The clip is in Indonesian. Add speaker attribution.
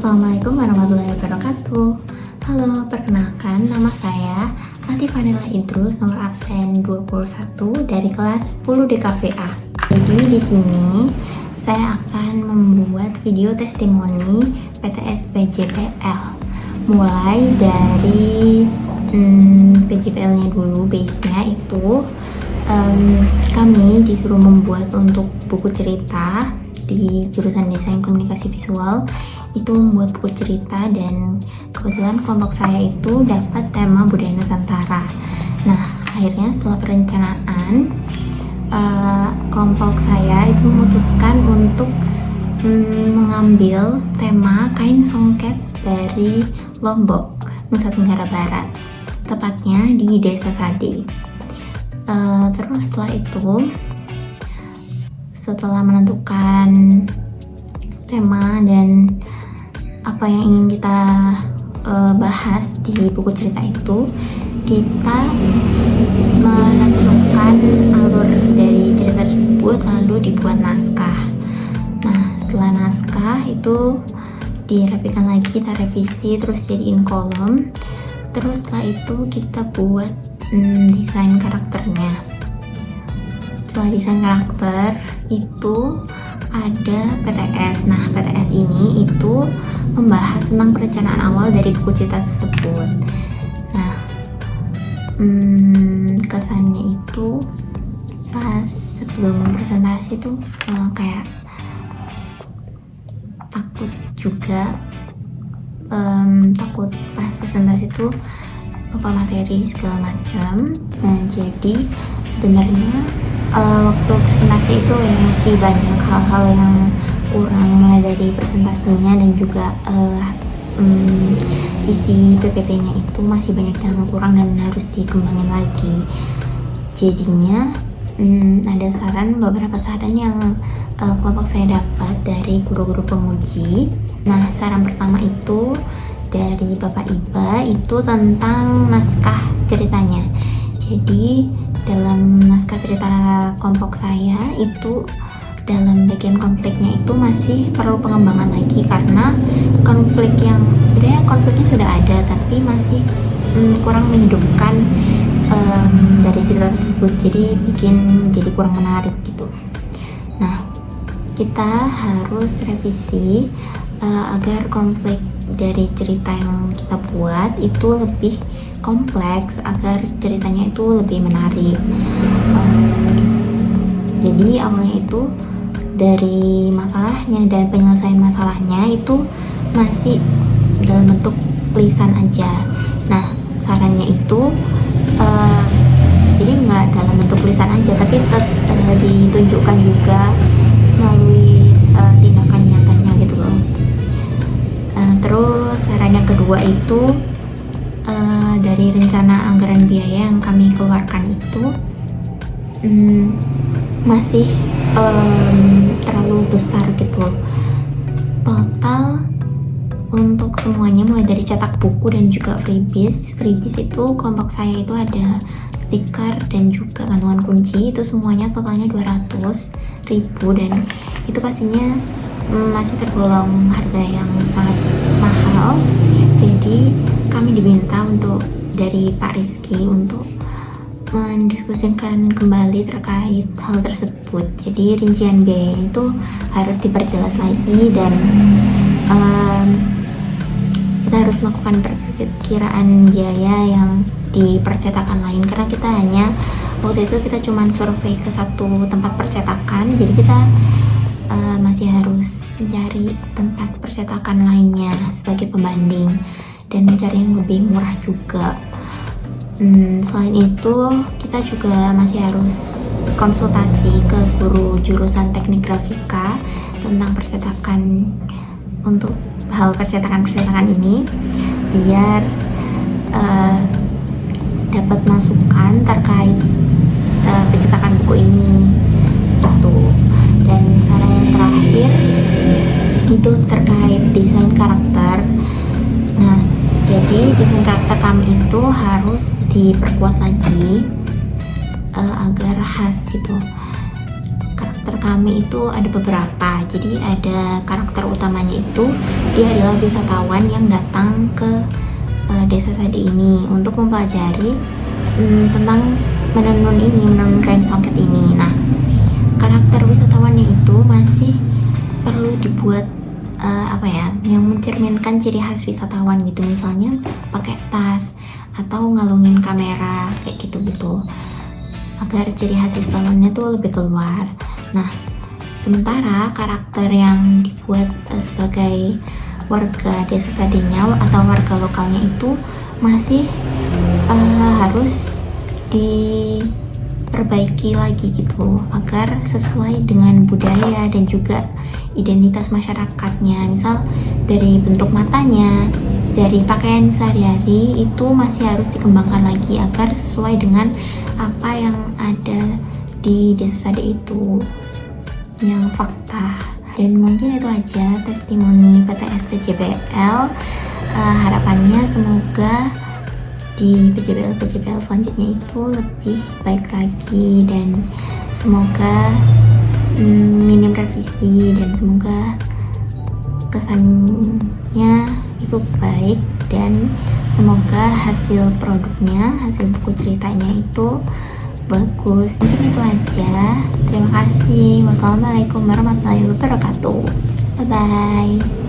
Speaker 1: Assalamualaikum warahmatullahi wabarakatuh. Halo, perkenalkan nama saya Latifanila Idrus, nomor absen 21 dari kelas 10 DKVA. Jadi di sini saya akan membuat video testimoni PTS PJPL. Mulai dari PJPL-nya dulu, base-nya itu kami disuruh membuat untuk buku cerita di jurusan Desain Komunikasi Visual, itu membuat buku cerita, dan kebetulan kelompok saya itu dapat tema budaya Nusantara. Nah, akhirnya setelah perencanaan, kelompok saya itu memutuskan untuk mengambil tema kain songket dari Lombok, Nusa Tenggara Barat, tepatnya di Desa Sade. Terus setelah menentukan tema dan apa yang ingin kita bahas di buku cerita itu, kita menentukan alur dari cerita tersebut, lalu dibuat naskah. Nah, setelah naskah itu dirapikan lagi, kita revisi, terus jadiin kolom. Terus setelah itu kita buat desain karakternya. Setelah desain karakter itu ada PTS. Nah, PTS ini itu membahas tentang perencanaan awal dari buku cerita tersebut. Nah, kesannya itu pas sebelum presentasi tuh kayak takut juga, takut pas presentasi tuh lupa materi segala macam. Nah, jadi sebenarnya waktu presentasi itu ya masih banyak hal-hal yang kurang, mulai dari presentasinya dan juga isi PPT-nya itu masih banyak yang kurang dan harus dikembangin lagi. Jadinya ada beberapa saran yang kelompok saya dapat dari guru-guru penguji. Nah, saran pertama itu dari Bapak Iba itu tentang naskah ceritanya. Jadi dalam naskah cerita kelompok saya itu, dalam bagian konfliknya itu masih perlu pengembangan lagi, karena konfliknya sudah ada tapi masih kurang menghidupkan dari cerita tersebut, jadi kurang menarik gitu. Nah, kita harus revisi agar konflik dari cerita yang kita buat itu lebih kompleks, agar ceritanya itu lebih menarik. Jadi awalnya itu dari masalahnya dan penyelesaian masalahnya itu masih dalam bentuk tulisan aja. Nah, sarannya itu jadi nggak dalam bentuk tulisan aja, tapi ditunjukkan juga melalui tindakan nyatanya gitu loh. Terus saran yang kedua itu dari rencana anggaran biaya yang kami keluarkan itu masih terlalu besar gitu. Total untuk semuanya, mulai dari cetak buku dan juga freebies itu kelompok saya itu ada stiker dan juga gantungan kunci, itu semuanya totalnya 200.000, dan itu pastinya masih tergolong harga yang sangat mahal. Jadi kami diminta dari Pak Rizky untuk mendiskusikan kembali terkait hal tersebut. Jadi rincian biaya itu harus diperjelas lagi, dan kita harus melakukan perkiraan biaya yang di percetakan lain, karena waktu itu kita cuma survei ke satu tempat percetakan, jadi kita masih harus mencari tempat percetakan lainnya sebagai pembanding dan mencari yang lebih murah juga. Selain itu, kita juga masih harus konsultasi ke guru jurusan teknik grafika tentang percetakan, untuk hal percetakan ini, biar dapat masukan terkait percetakan buku ini gitu. Dan saran yang terakhir itu terkait desain karakter. Nah, jadi desain karakter kami itu harus diperkuat lagi agar khas gitu. Karakter karakter kami itu ada beberapa. Jadi ada karakter utamanya itu dia adalah wisatawan yang datang ke desa Sade ini untuk mempelajari tentang menenun kain songket ini. Nah, karakter wisatawannya itu masih perlu dibuat yang mencerminkan ciri khas wisatawan gitu, misalnya pakai tas atau ngalungin kamera kayak gitu-gitu, agar ciri khas wisatawannya tuh lebih keluar. Nah, sementara karakter yang dibuat sebagai warga desa Sadenya atau warga lokalnya itu masih harus diperbaiki lagi gitu, agar sesuai dengan budaya dan juga identitas masyarakatnya. Misal dari bentuk matanya, dari pakaian sehari-hari itu masih harus dikembangkan lagi agar sesuai dengan apa yang ada di desa Sade itu, yang fakta. Dan mungkin itu aja testimoni PTS PJBL. Harapannya semoga di PJBL selanjutnya itu lebih baik lagi, dan semoga minim revisi, dan semoga kesannya itu baik, dan semoga hasil produknya, hasil buku ceritanya itu bagus. Mungkin itu aja. Terima kasih. Wassalamualaikum warahmatullahi wabarakatuh. Bye bye.